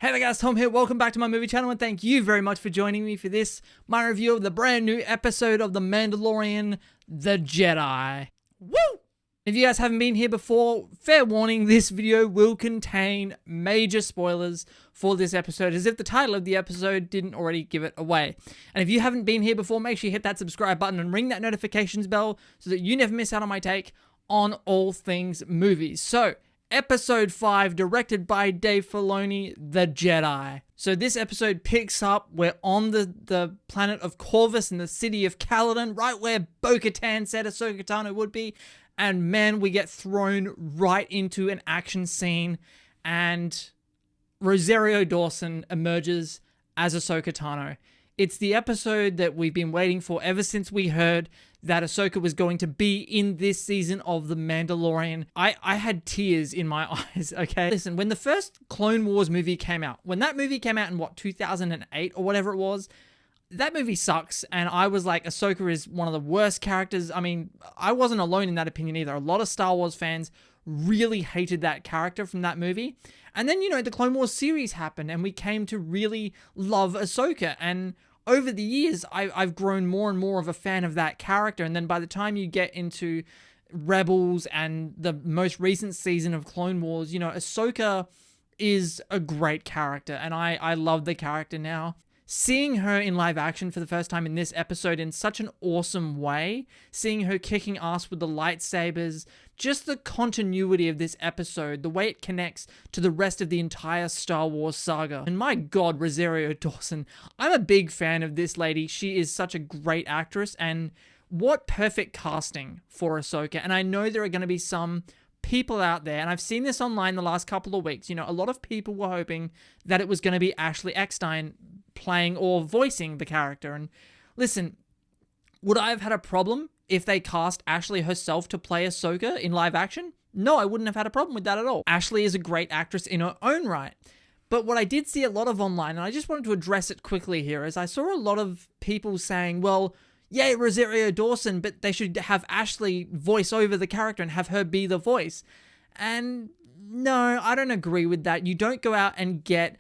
Hey there guys, Tom here. Welcome back to my movie channel and thank you very much for joining me for this, my review of the brand new episode of The Mandalorian, The Jedi. Woo! If you guys haven't been here before, fair warning, this video will contain major spoilers for this episode, as if the title of the episode didn't already give it away. And if you haven't been here before, make sure you hit that subscribe button and ring that notifications bell so that you never miss out on my take on all things movies. So, Episode 5, directed by Dave Filoni, The Jedi. So this episode picks up, we're on the planet of Corvus in the city of Caladan, right where Bo-Katan said Ahsoka Tano would be. And man, we get thrown right into an action scene, and Rosario Dawson emerges as Ahsoka Tano. It's the episode that we've been waiting for ever since we heard that Ahsoka was going to be in this season of The Mandalorian. I had tears in my eyes, okay? Listen, when the first Clone Wars movie came out, when that movie came out in, 2008 or whatever it was, that movie sucks, and I was like, Ahsoka is one of the worst characters. I mean, I wasn't alone in that opinion either. A lot of Star Wars fans really hated that character from that movie. And then, you know, the Clone Wars series happened, and we came to really love Ahsoka, and over the years, I've grown more and more of a fan of that character. And then by the time you get into Rebels and the most recent season of Clone Wars, you know, Ahsoka is a great character. And I love the character now. Seeing her in live action for the first time in this episode in such an awesome way, seeing her kicking ass with the lightsabers, just the continuity of this episode, the way it connects to the rest of the entire Star Wars saga. And my God, Rosario Dawson, I'm a big fan of this lady. She is such a great actress, and what perfect casting for Ahsoka. And I know there are going to be some people out there, and I've seen this online the last couple of weeks, you know, a lot of people were hoping that it was going to be Ashley Eckstein playing or voicing the character. And listen, would I have had a problem if they cast Ashley herself to play Ahsoka in live action? No, I wouldn't have had a problem with that at all. Ashley is a great actress in her own right. But what I did see a lot of online, and I just wanted to address it quickly here, is I saw a lot of people saying, well, yay, Rosario Dawson, but they should have Ashley voice over the character and have her be the voice. And no, I don't agree with that. You don't go out and get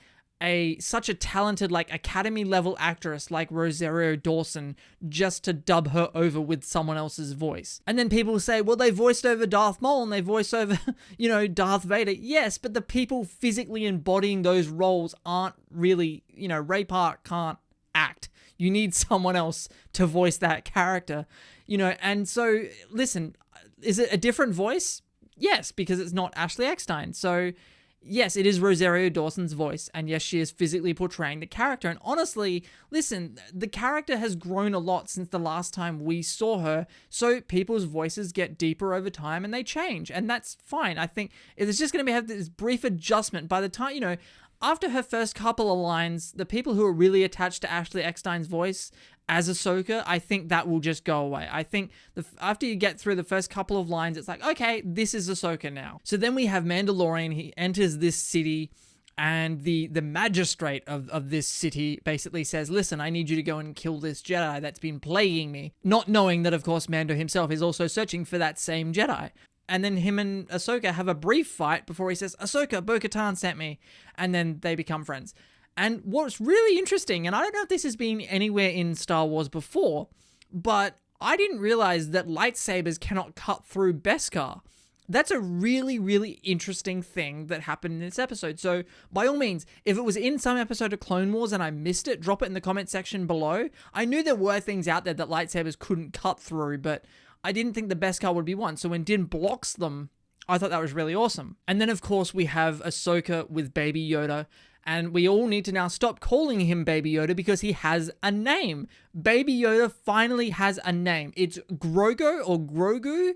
such a talented, like, academy level actress like Rosario Dawson just to dub her over with someone else's voice. And then people say, well, they voiced over Darth Maul and they voiced over, you know, Darth Vader. Yes, but the people physically embodying those roles aren't really, you know, Ray Park can't act. You need someone else to voice that character, you know. And so, listen, is it a different voice? Yes, because it's not Ashley Eckstein. So, yes, it is Rosario Dawson's voice, and yes, she is physically portraying the character. And honestly, listen, the character has grown a lot since the last time we saw her, so people's voices get deeper over time and they change, and that's fine. I think it's just going to have this brief adjustment by the time, you know, after her first couple of lines, the people who are really attached to Ashley Eckstein's voice as Ahsoka, I think that will just go away. I think after you get through the first couple of lines, it's like, okay, this is Ahsoka now. So then we have Mandalorian. He enters this city, and the magistrate of this city basically says, listen, I need you to go and kill this Jedi that's been plaguing me. Not knowing that, of course, Mando himself is also searching for that same Jedi. And then him and Ahsoka have a brief fight before he says, Ahsoka, Bo-Katan sent me. And then they become friends. And what's really interesting, and I don't know if this has been anywhere in Star Wars before, but I didn't realize that lightsabers cannot cut through Beskar. That's a really, really interesting thing that happened in this episode. So, by all means, if it was in some episode of Clone Wars and I missed it, drop it in the comment section below. I knew there were things out there that lightsabers couldn't cut through, but I didn't think the Beskar would be one. So when Din blocks them, I thought that was really awesome. And then, of course, we have Ahsoka with Baby Yoda. And we all need to now stop calling him Baby Yoda because he has a name. Baby Yoda finally has a name. It's Grogu or Grogu.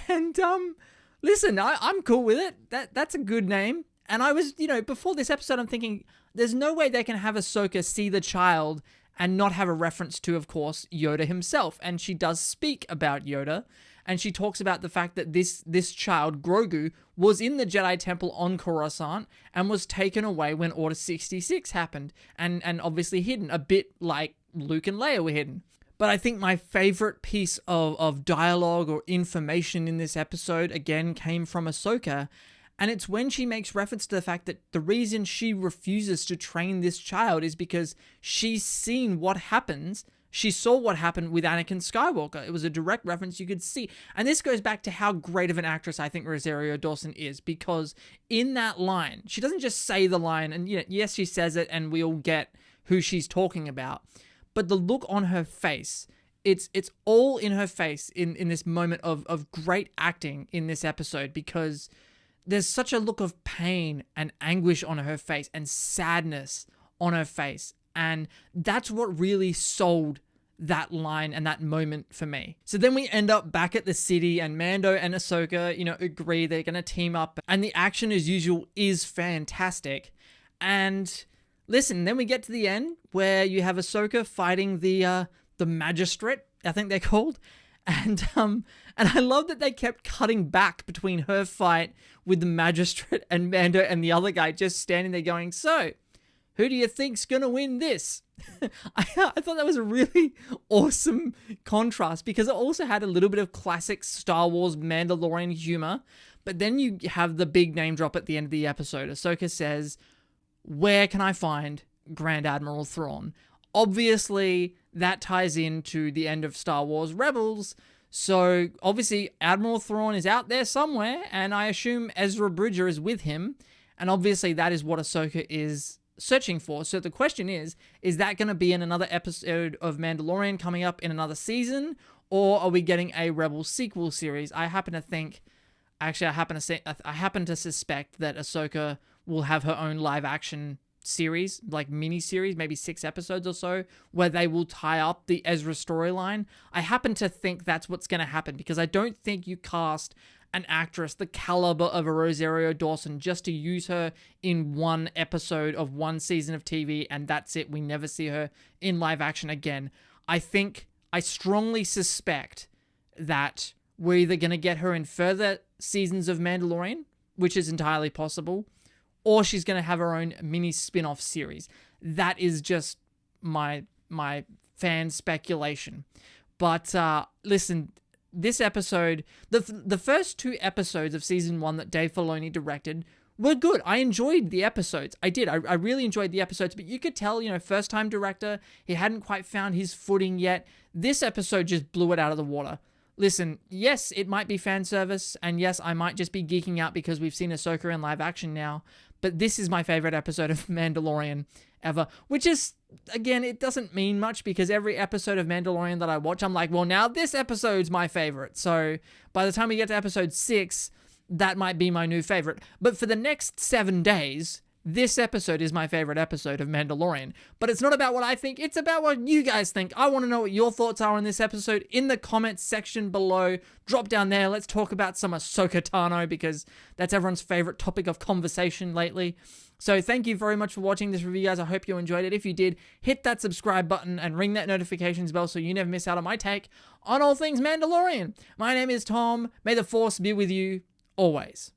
And, listen, I'm cool with it. That's a good name. And I was, you know, before this episode, I'm thinking, there's no way they can have Ahsoka see the child and not have a reference to, of course, Yoda himself. And she does speak about Yoda. And she talks about the fact that this child, Grogu, was in the Jedi Temple on Coruscant and was taken away when Order 66 happened. And obviously hidden, a bit like Luke and Leia were hidden. But I think my favorite piece of dialogue or information in this episode, again, came from Ahsoka. And it's when she makes reference to the fact that the reason she refuses to train this child is because she's seen what happens. She saw what happened with Anakin Skywalker. It was a direct reference you could see. And this goes back to how great of an actress I think Rosario Dawson is, because in that line, she doesn't just say the line, and yes, she says it and we all get who she's talking about, but the look on her face, it's all in her face in this moment of great acting in this episode, because there's such a look of pain and anguish on her face and sadness on her face. And that's what really sold that line and that moment for me. So then we end up back at the city, and Mando and Ahsoka, agree they're going to team up, and the action as usual is fantastic. And listen, then we get to the end where you have Ahsoka fighting the magistrate, I think they're called. And I love that they kept cutting back between her fight with the magistrate and Mando and the other guy just standing there going, so, who do you think's gonna win this? I thought that was a really awesome contrast, because it also had a little bit of classic Star Wars Mandalorian humor, but then you have the big name drop at the end of the episode. Ahsoka says, where can I find Grand Admiral Thrawn? Obviously, that ties into the end of Star Wars Rebels. So obviously Admiral Thrawn is out there somewhere, and I assume Ezra Bridger is with him. And obviously that is what Ahsoka is searching for. So the question is that going to be in another episode of Mandalorian coming up in another season? Or are we getting a Rebels sequel series? I happen to suspect that Ahsoka will have her own live action series, like mini series, maybe 6 episodes or so, where they will tie up the Ezra storyline. I happen to think that's what's going to happen, because I don't think you cast an actress the caliber of a Rosario Dawson just to use her in one episode of one season of TV and that's it. We never see her in live action again. I strongly suspect that we're either going to get her in further seasons of Mandalorian, which is entirely possible, or she's going to have her own mini spin-off series. That is just my fan speculation. But listen, this episode, the first 2 episodes of season 1 that Dave Filoni directed were good. I enjoyed the episodes. I did. I really enjoyed the episodes, but you could tell, first-time director, he hadn't quite found his footing yet. This episode just blew it out of the water. Listen, yes, it might be fan service, and yes, I might just be geeking out because we've seen Ahsoka in live action now, but this is my favorite episode of Mandalorian ever, which is, again, it doesn't mean much because every episode of Mandalorian that I watch, I'm like, well, now this episode's my favorite. So by the time we get to episode 6, that might be my new favorite. But for the next 7 days, this episode is my favorite episode of Mandalorian. But it's not about what I think, it's about what you guys think. I want to know what your thoughts are on this episode in the comments section below. Drop down there, let's talk about some Ahsoka Tano, because that's everyone's favorite topic of conversation lately. So thank you very much for watching this review, guys. I hope you enjoyed it. If you did, hit that subscribe button and ring that notifications bell so you never miss out on my take on all things Mandalorian. My name is Tom. May the Force be with you always.